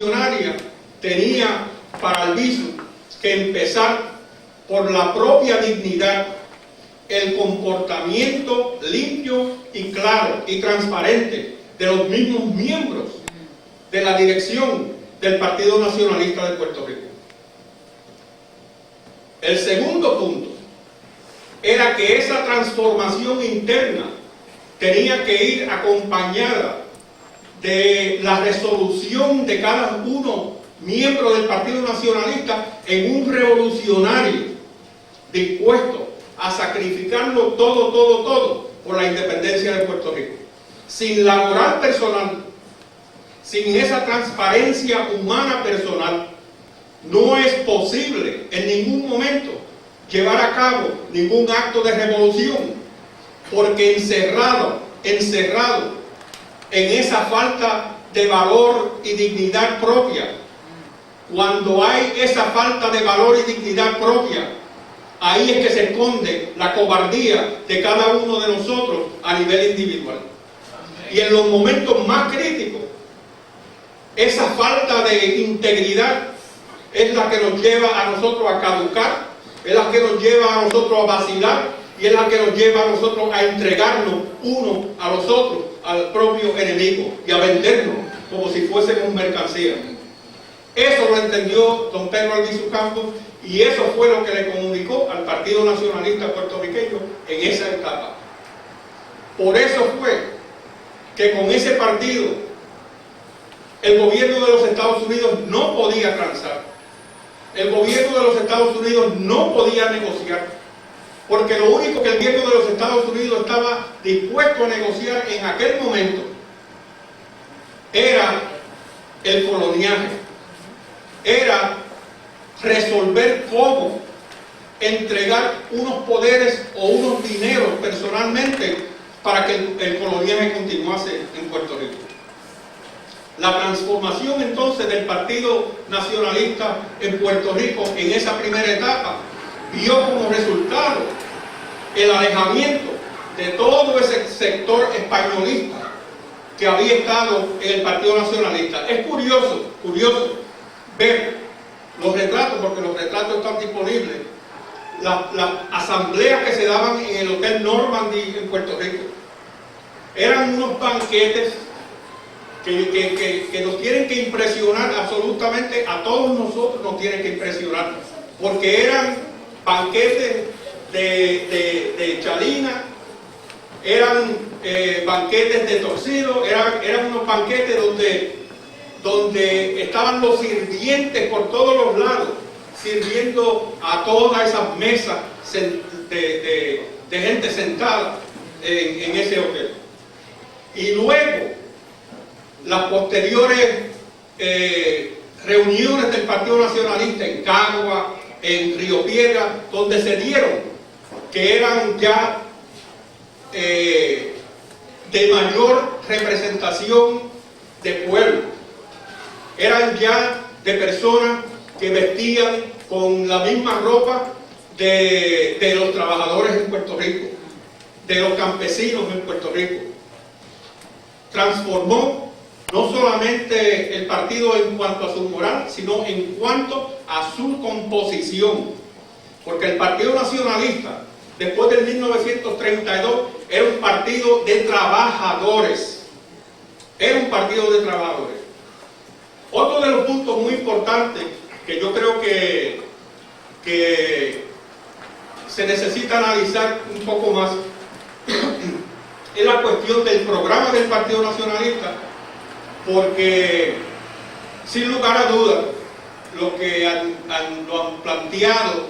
revolucionaria tenía para Albizu que empezar por la propia dignidad, el comportamiento limpio y claro y transparente de los mismos miembros de la dirección del Partido Nacionalista de Puerto Rico. El segundo punto era que esa transformación interna tenía que ir acompañada de la resolución de cada uno miembro del Partido Nacionalista en un revolucionario dispuesto a sacrificarlo todo por la independencia de Puerto Rico. Sin la moral personal, sin esa transparencia humana personal, no es posible en ningún momento llevar a cabo ningún acto de revolución, porque encerrado en esa falta de valor y dignidad propia, cuando hay esa falta de valor y dignidad propia, ahí es que se esconde la cobardía de cada uno de nosotros a nivel individual. Y en los momentos más críticos, esa falta de integridad es la que nos lleva a nosotros a caducar, es la que nos lleva a nosotros a vacilar y es la que nos lleva a nosotros a entregarnos uno a los otros, al propio enemigo, y a vendernos como si fuésemos mercancía. Eso lo entendió don Pedro Albizu Campos y eso fue lo que le comunicó al Partido Nacionalista puertorriqueño en esa etapa. Por eso fue que con ese partido el gobierno de los Estados Unidos no podía transar. El gobierno de los Estados Unidos no podía negociar, porque lo único que el gobierno de los Estados Unidos estaba dispuesto a negociar en aquel momento era el coloniaje, era resolver cómo entregar unos poderes o unos dineros personalmente para que el coloniaje continuase en Puerto Rico. La transformación entonces del Partido Nacionalista en Puerto Rico en esa primera etapa vio como resultado el alejamiento de todo ese sector españolista que había estado en el Partido Nacionalista. Es curioso ver los retratos, porque los retratos están disponibles, las asambleas que se daban en el Hotel Normandy en Puerto Rico. Eran unos banquetes que nos tienen que impresionar absolutamente, a todos nosotros nos tienen que impresionar, porque eran banquetes de chalina, eran banquetes de torcido, eran unos banquetes donde estaban los sirvientes por todos los lados, sirviendo a todas esas mesas de gente sentada en ese hotel. Y luego las posteriores reuniones del Partido Nacionalista en Cagua, en Río Piedras, donde se dieron, que eran ya de mayor representación de pueblo, eran ya de personas que vestían con la misma ropa de los trabajadores en Puerto Rico, de los campesinos en Puerto Rico. Transformó no solamente el partido en cuanto a su moral, sino en cuanto a su composición. Porque el Partido Nacionalista, después del 1932, era un partido de trabajadores. Era un partido de trabajadores. Otro de los puntos muy importantes que yo creo que se necesita analizar un poco más es la cuestión del programa del Partido Nacionalista, porque sin lugar a dudas lo han planteado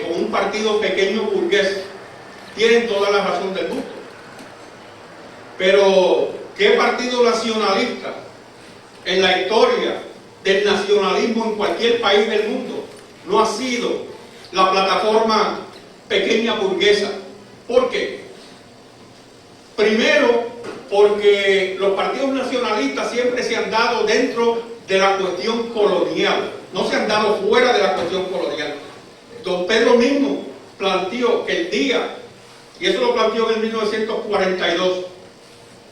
como un partido pequeño burgués tienen toda la razón del mundo. Pero ¿qué partido nacionalista en la historia del nacionalismo en cualquier país del mundo no ha sido la plataforma pequeña burguesa? ¿Por qué? Primero, porque los partidos nacionalistas siempre se han dado dentro de la cuestión colonial, no se han dado fuera de la cuestión colonial. Don Pedro mismo planteó que el día, y eso lo planteó en 1942,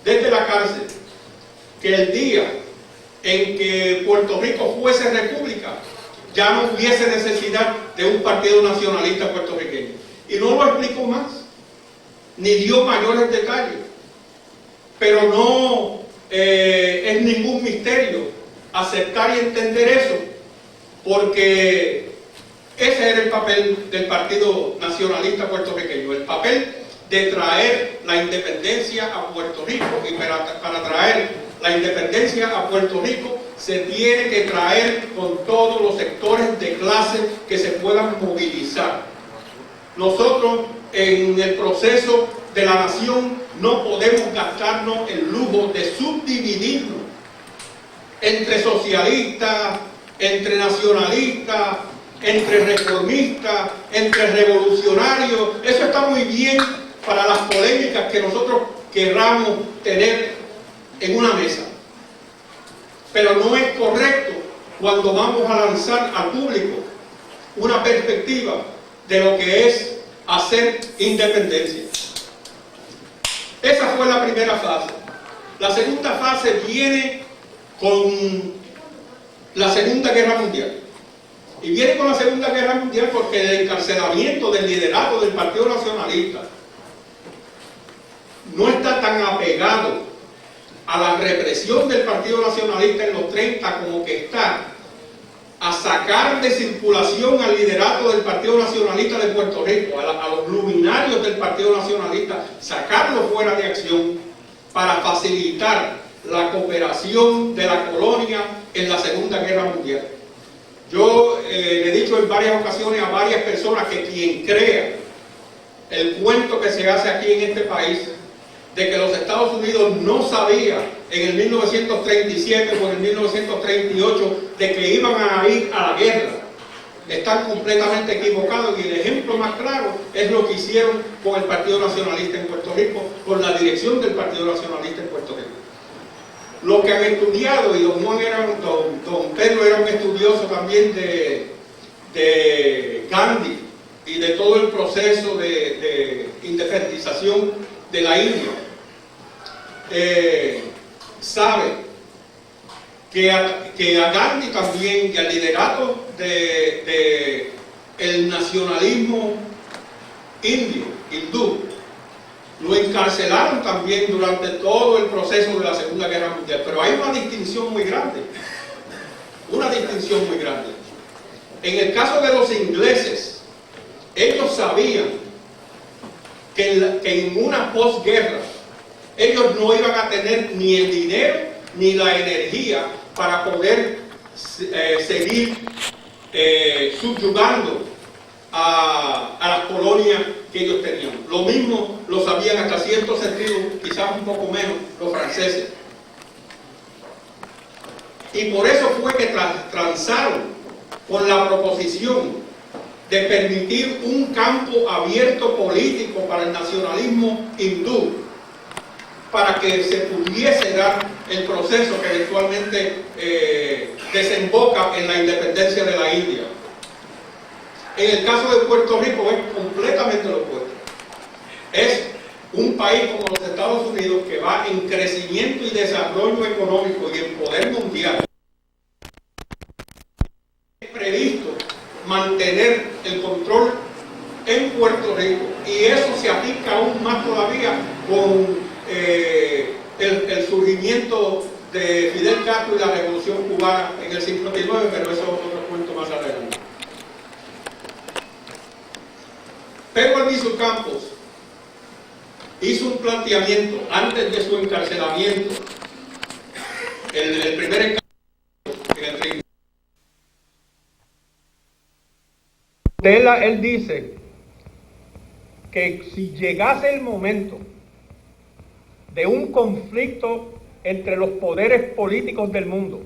desde la cárcel, que el día en que Puerto Rico fuese república, ya no hubiese necesidad de un partido nacionalista puertorriqueño. Y no lo explicó más, ni dio mayores detalles. Pero no es ningún misterio aceptar y entender eso, porque ese era el papel del Partido Nacionalista Puertorriqueño, el papel de traer la independencia a Puerto Rico. Y para traer la independencia a Puerto Rico se tiene que traer con todos los sectores de clase que se puedan movilizar. Nosotros en el proceso de la nación no podemos gastarnos el lujo de subdividirnos entre socialistas, entre nacionalistas, entre reformistas, entre revolucionarios. Eso está muy bien para las polémicas que nosotros querramos tener en una mesa, pero no es correcto cuando vamos a lanzar al público una perspectiva de lo que es hacer independencia. Esa fue la primera fase. La segunda fase viene con la Segunda Guerra Mundial. Y viene con la Segunda Guerra Mundial porque el encarcelamiento del liderato del Partido Nacionalista no está tan apegado a la represión del Partido Nacionalista en los 30 como que está a sacar de circulación al liderato del Partido Nacionalista de Puerto Rico, a los luminarios del Partido Nacionalista, sacarlos fuera de acción para facilitar la cooperación de la colonia en la Segunda Guerra Mundial. Yo le he dicho en varias ocasiones a varias personas que quien crea el cuento que se hace aquí en este país de que los Estados Unidos no sabía en el 1937 o en el 1938 de que iban a ir a la guerra, están completamente equivocados. Y el ejemplo más claro es lo que hicieron con el Partido Nacionalista en Puerto Rico, con la dirección del Partido Nacionalista en Puerto Rico. Los que han estudiado, y don Pedro era un estudioso también de Gandhi y de todo el proceso de independización de la India, sabe que a Gandhi también, y al liderato el nacionalismo indio, hindú, lo encarcelaron también durante todo el proceso de la Segunda Guerra Mundial. Pero hay una distinción muy grande, En el caso de los ingleses, ellos sabían que en una posguerra ellos no iban a tener ni el dinero ni la energía para poder seguir subyugando a las colonias que ellos tenían. Lo mismo lo sabían hasta cierto sentido, quizás un poco menos, los franceses. Y por eso fue que transaron con la proposición de permitir un campo abierto político para el nacionalismo hindú, para que se pudiese dar el proceso que eventualmente desemboca en la independencia de la India. En el caso de Puerto Rico es completamente lo opuesto. Es un país como los Estados Unidos que va en crecimiento y desarrollo económico y en poder mundial. Es previsto mantener el control en Puerto Rico, y eso se aplica aún más todavía con el surgimiento de Fidel Castro y la Revolución Cubana en el 59, pero eso es otro cuento más adelante. Pedro Albizu Campos hizo un planteamiento antes de su encarcelamiento, el primer encarcelamiento en el 30. Él dice que si llegase el momento de un conflicto entre los poderes políticos del mundo,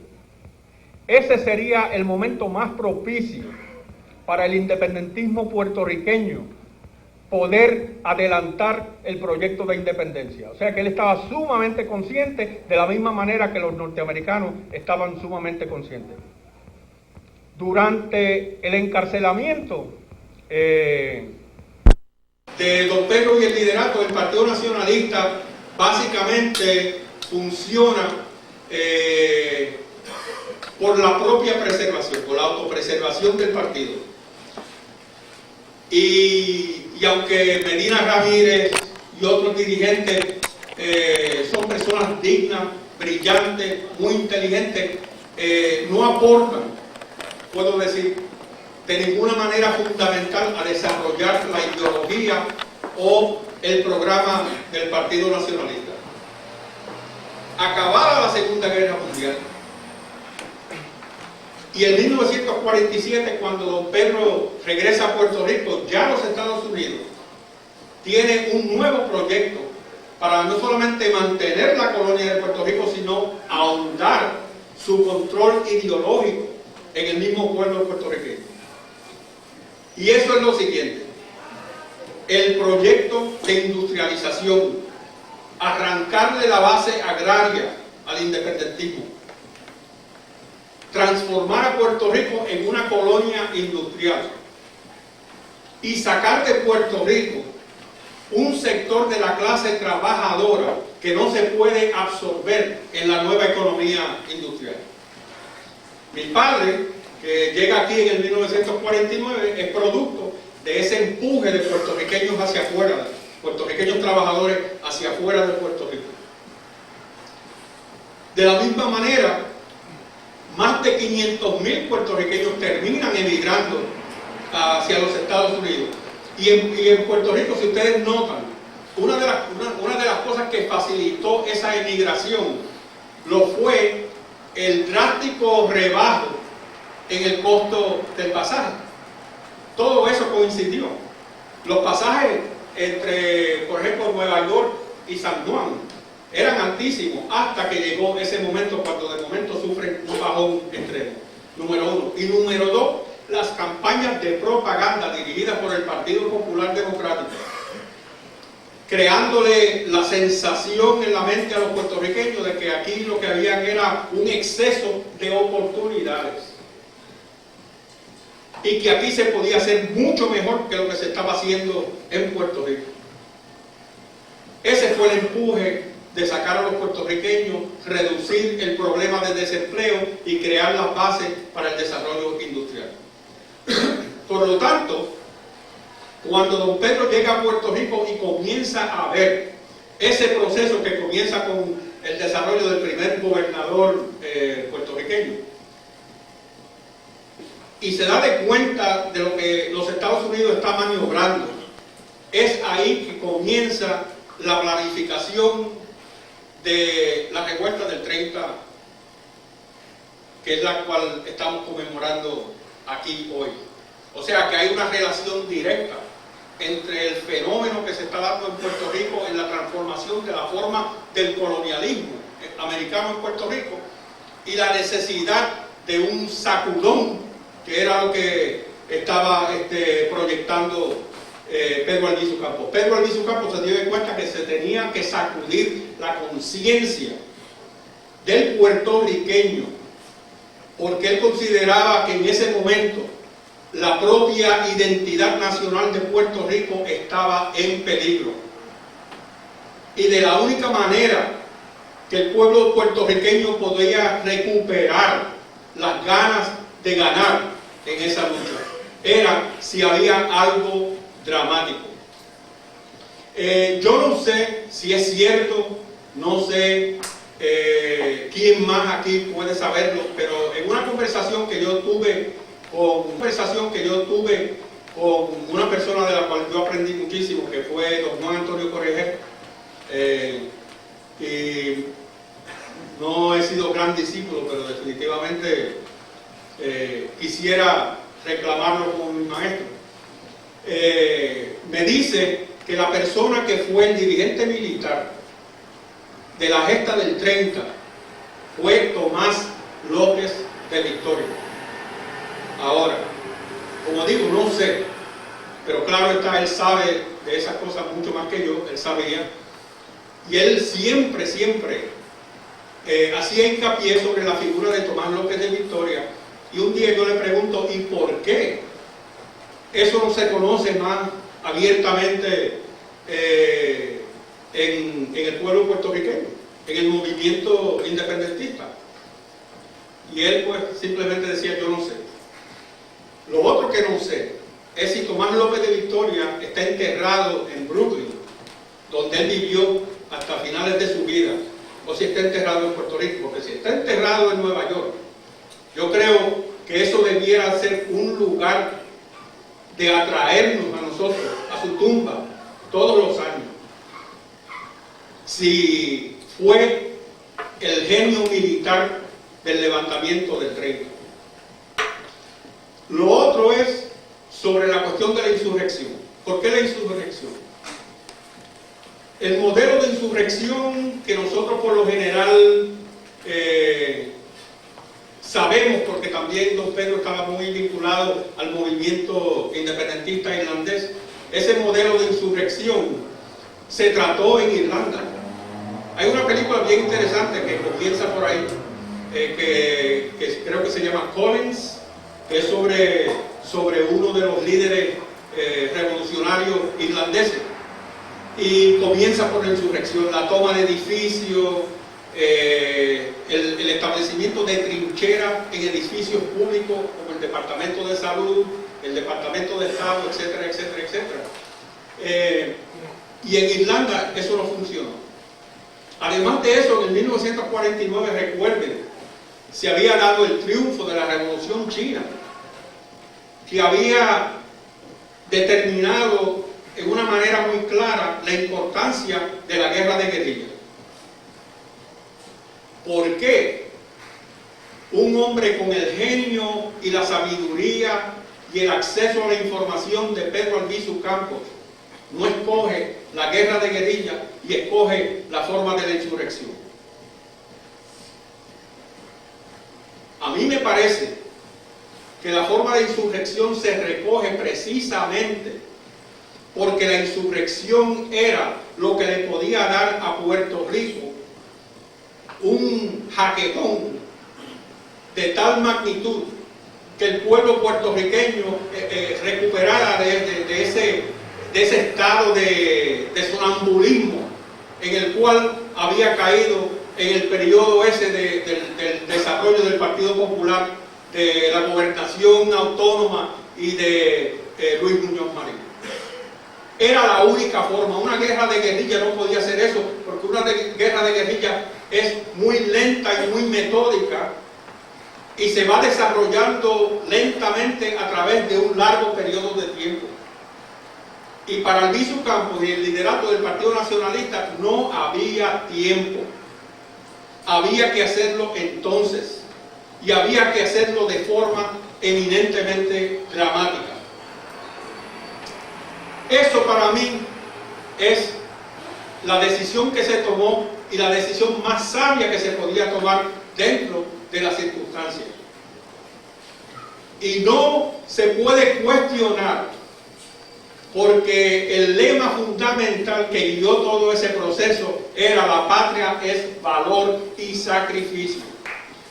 ese sería el momento más propicio para el independentismo puertorriqueño poder adelantar el proyecto de independencia. O sea que él estaba sumamente consciente, de la misma manera que los norteamericanos estaban sumamente conscientes. Durante el encarcelamiento de don Pedro y el liderato del Partido Nacionalista, básicamente funciona por la propia preservación, por la autopreservación del partido. Y aunque Medina Ramírez y otros dirigentes son personas dignas, brillantes, muy inteligentes, no aportan, puedo decir, de ninguna manera fundamental a desarrollar la ideología o el programa del Partido Nacionalista. Acabada la Segunda Guerra Mundial y en 1947, cuando don Pedro regresa a Puerto Rico, ya los Estados Unidos tiene un nuevo proyecto para no solamente mantener la colonia de Puerto Rico, sino ahondar su control ideológico en el mismo pueblo puertorriqueño. Y eso es lo siguiente: el proyecto de industrialización, arrancarle la base agraria al independentismo, transformar a Puerto Rico en una colonia industrial y sacar de Puerto Rico un sector de la clase trabajadora que no se puede absorber en la nueva economía industrial. Mi padre, que llega aquí en el 1949, es producto de ese empuje de puertorriqueños hacia afuera, puertorriqueños trabajadores hacia afuera de Puerto Rico. De la misma manera, más de 500.000 puertorriqueños terminan emigrando hacia los Estados Unidos. Y en Puerto Rico, si ustedes notan, una de las cosas que facilitó esa emigración lo fue el drástico rebajo en el costo del pasaje. Todo eso coincidió. Los pasajes entre, por ejemplo, Nueva York y San Juan eran altísimos hasta que llegó ese momento cuando de momento sufren un bajón extremo. Número uno. Y número dos, las campañas de propaganda dirigidas por el Partido Popular Democrático, creándole la sensación en la mente a los puertorriqueños de que aquí lo que había era un exceso de oportunidades y que aquí se podía hacer mucho mejor que lo que se estaba haciendo en Puerto Rico. Ese fue el empuje de sacar a los puertorriqueños, reducir el problema de desempleo y crear las bases para el desarrollo industrial. Por lo tanto, cuando don Pedro llega a Puerto Rico y comienza a ver ese proceso que comienza con el desarrollo del primer gobernador puertorriqueño, y se da de cuenta de lo que los Estados Unidos están maniobrando, es ahí que comienza la planificación de la revuelta del 30, que es la cual estamos conmemorando aquí hoy. O sea que hay una relación directa entre el fenómeno que se está dando en Puerto Rico en la transformación de la forma del colonialismo americano en Puerto Rico y la necesidad de un sacudón, que era lo que estaba proyectando Pedro Albizu Campos. Pedro Albizu Campos se dio de cuenta que se tenía que sacudir la conciencia del puertorriqueño, porque él consideraba que en ese momento la propia identidad nacional de Puerto Rico estaba en peligro. Y de la única manera que el pueblo puertorriqueño podía recuperar las ganas de ganar en esa lucha era si había algo dramático. Yo no sé si es cierto, no sé quién más aquí puede saberlo, pero en una conversación que yo tuve con una persona de la cual yo aprendí muchísimo, que fue don Juan Antonio Correger, y no he sido gran discípulo, pero definitivamente quisiera reclamarlo como mi maestro. Me dice que la persona que fue el dirigente militar de la gesta del 30 fue Tomás López de Victoria. Ahora, como digo, no sé, pero claro está, él sabe de esas cosas mucho más que yo, él sabía, y él siempre hacía hincapié sobre la figura de Tomás López de Victoria. Y un día yo le pregunto, ¿y por qué eso no se conoce más abiertamente en el pueblo puertorriqueño, en el movimiento independentista? Y él pues simplemente decía, yo no sé. Lo otro que no sé es si Tomás López de Victoria está enterrado en Brooklyn, donde él vivió hasta finales de su vida, o si está enterrado en Puerto Rico, porque si está enterrado en Nueva York, yo creo que eso debiera ser un lugar de atraernos a nosotros, a su tumba, todos los años. Si fue el genio militar del levantamiento del 30. Lo otro es sobre la cuestión de la insurrección. ¿Por qué la insurrección? El modelo de insurrección que nosotros por lo general sabemos, porque también don Pedro estaba muy vinculado al movimiento independentista irlandés, ese modelo de insurrección se trató en Irlanda. Hay una película bien interesante que comienza por ahí, que creo que se llama Collins, que es sobre uno de los líderes revolucionarios irlandeses, y comienza por la insurrección, la toma de edificios, el establecimiento de trincheras en edificios públicos como el Departamento de Salud, el Departamento de Estado, etcétera, etcétera, etcétera. Y en Irlanda eso no funcionó. Además de eso, en 1949, recuerden, se había dado el triunfo de la Revolución China, que había determinado en una manera muy clara la importancia de la guerra de guerrilla. ¿Por qué un hombre con el genio y la sabiduría y el acceso a la información de Pedro Albizu Campos no escoge la guerra de guerrilla y escoge la forma de la insurrección? A mí me parece que la forma de insurrección se recoge precisamente porque la insurrección era lo que le podía dar a Puerto Rico un jaquetón de tal magnitud que el pueblo puertorriqueño recuperara de ese estado de sonambulismo en el cual había caído en el periodo ese del desarrollo del Partido Popular, de la gobernación autónoma y de Luis Muñoz Marín. Era la única forma. Una guerra de guerrilla no podía hacer eso, porque una guerra de guerrilla es muy lenta y muy metódica y se va desarrollando lentamente a través de un largo periodo de tiempo. Y para Albizu Campos y el liderato del Partido Nacionalista no había tiempo. Había que hacerlo entonces, y había que hacerlo de forma eminentemente dramática. Eso para mí es la decisión que se tomó y la decisión más sabia que se podía tomar dentro de las circunstancias. Y no se puede cuestionar, porque el lema fundamental que guió todo ese proceso era: la patria es valor y sacrificio.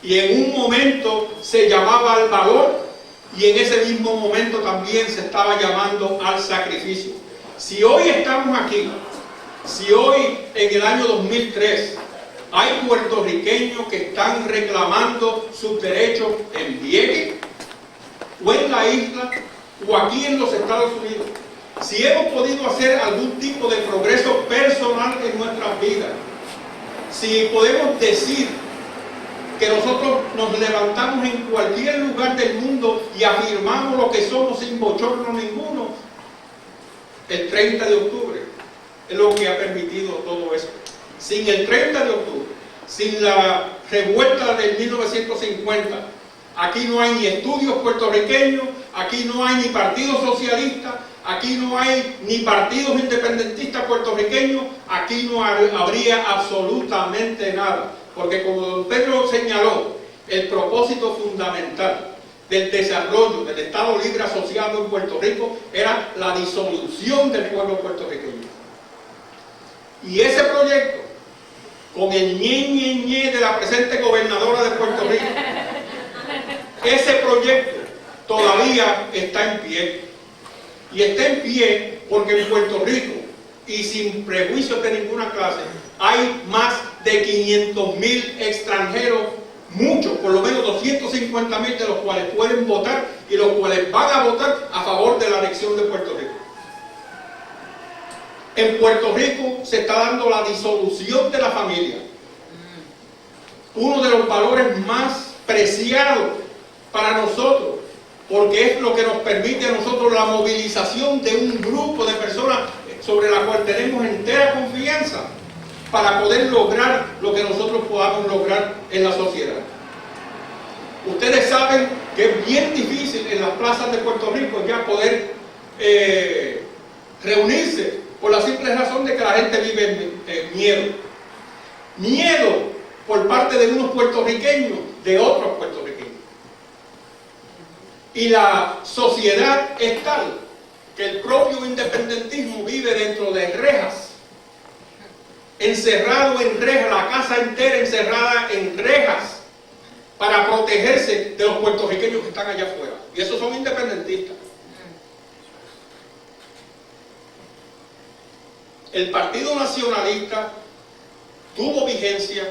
Y en un momento se llamaba al valor, y en ese mismo momento también se estaba llamando al sacrificio. Si hoy estamos aquí, si hoy en el año 2003 hay puertorriqueños que están reclamando sus derechos en Vieques, o en la isla, o aquí en los Estados Unidos, si hemos podido hacer algún tipo de progreso personal en nuestras vidas, si podemos decir que nosotros nos levantamos en cualquier lugar del mundo y afirmamos lo que somos sin bochorno ninguno, el 30 de octubre es lo que ha permitido todo eso. Sin el 30 de octubre, sin la revuelta del 1950, aquí no hay ni estudios puertorriqueños, aquí no hay ni partido socialista, aquí no hay ni partidos independentistas puertorriqueños, aquí no habría absolutamente nada. Porque como don Pedro señaló, el propósito fundamental del desarrollo del Estado Libre Asociado en Puerto Rico era la disolución del pueblo puertorriqueño. Y ese proyecto, con el ñe de la presente gobernadora de Puerto Rico, ese proyecto todavía está en pie. Y está en pie porque en Puerto Rico, y sin prejuicios de ninguna clase, hay más de 500,000 extranjeros muchos, por lo menos 250,000 de los cuales pueden votar y los cuales van a votar a favor de la anexión de Puerto Rico. En Puerto Rico se está dando la disolución de la familia, uno de los valores más preciados para nosotros, porque es lo que nos permite a nosotros la movilización de un grupo de personas sobre la cual tenemos entera confianza para poder lograr lo que nosotros podamos lograr en la sociedad. Ustedes saben que es bien difícil en las plazas de Puerto Rico ya poder reunirse por la simple razón de que la gente vive en miedo. Miedo por parte de unos puertorriqueños, de otros puertorriqueños. Y la sociedad es tal que el propio independentismo vive dentro de rejas, encerrado en rejas, la casa entera encerrada en rejas para protegerse de los puertorriqueños que están allá afuera. Y esos son independentistas. El Partido Nacionalista tuvo vigencia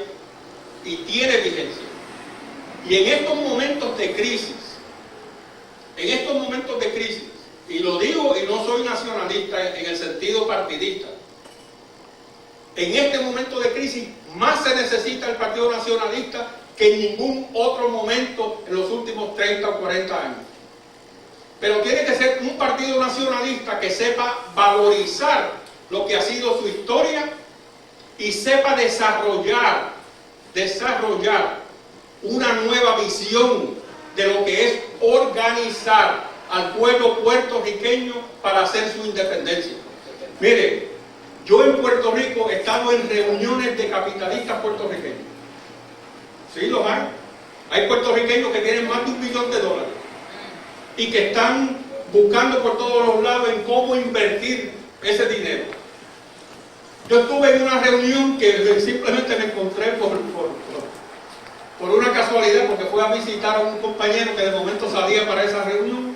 y tiene vigencia. Y en estos momentos de crisis, y lo digo y no soy nacionalista en el sentido partidista, en este momento de crisis más se necesita el Partido Nacionalista que en ningún otro momento en los últimos 30 o 40 años. Pero tiene que ser un partido nacionalista que sepa valorizar lo que ha sido su historia y sepa desarrollar una nueva visión de lo que es organizar al pueblo puertorriqueño para hacer su independencia. Mire, yo en Puerto Rico he estado en reuniones de capitalistas puertorriqueños. Sí, los hay. Hay puertorriqueños que tienen más de $1 billón y que están buscando por todos los lados en cómo invertir ese dinero. Yo estuve en una reunión que simplemente me encontré por una casualidad, porque fui a visitar a un compañero que de momento salía para esa reunión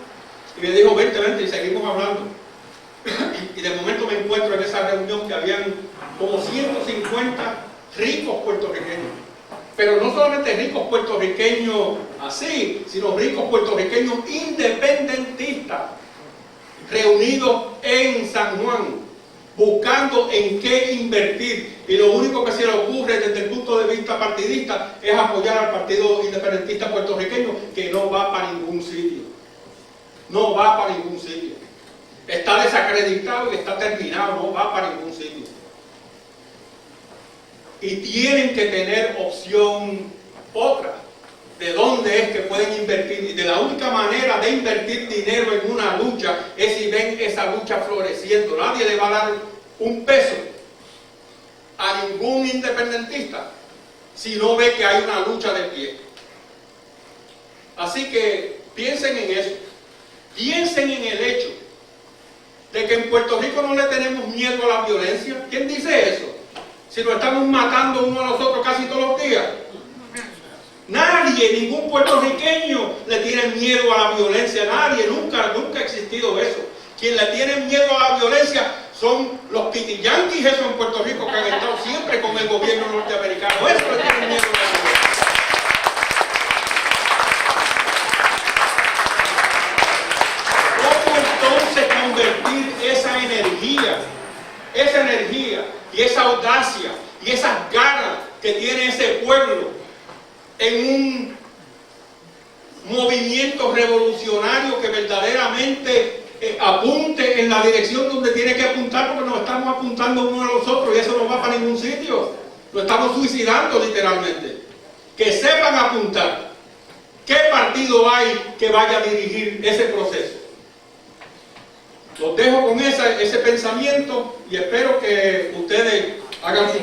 y me dijo, vente, y seguimos hablando. Y de momento me encuentro en esa reunión que habían como 150 ricos puertorriqueños. Pero no solamente ricos puertorriqueños así, sino ricos puertorriqueños independentistas, reunidos en San Juan, buscando en qué invertir. Y lo único que se le ocurre desde el punto de vista partidista es apoyar al Partido Independentista Puertorriqueño, que no va para ningún sitio. No va para ningún sitio. Está desacreditado y está terminado, no va para ningún sitio. Y tienen que tener opción otra, de dónde es que pueden invertir. Y de la única manera de invertir dinero en una lucha es si ven esa lucha floreciendo. Nadie le va a dar un peso a ningún independentista si no ve que hay una lucha de pie. Así que piensen en eso. Piensen en el hecho de que en Puerto Rico no le tenemos miedo a la violencia. ¿Quién dice eso? Si nos estamos matando uno a los otros casi todos los días. Nadie, ningún puertorriqueño le tiene miedo a la violencia. Nadie, nunca ha existido eso. Quien le tiene miedo a la violencia son los pitiyanquis esos en Puerto Rico que han estado siempre con el gobierno norteamericano. Eso le tiene miedo a la violencia. Convertir esa energía y esa audacia y esas ganas que tiene ese pueblo en un movimiento revolucionario que verdaderamente apunte en la dirección donde tiene que apuntar, porque nos estamos apuntando uno a los otros y eso no va para ningún sitio. Lo estamos suicidando literalmente. Que sepan apuntar. ¿Qué partido hay que vaya a dirigir ese proceso? Los dejo con ese pensamiento y espero que ustedes hagan su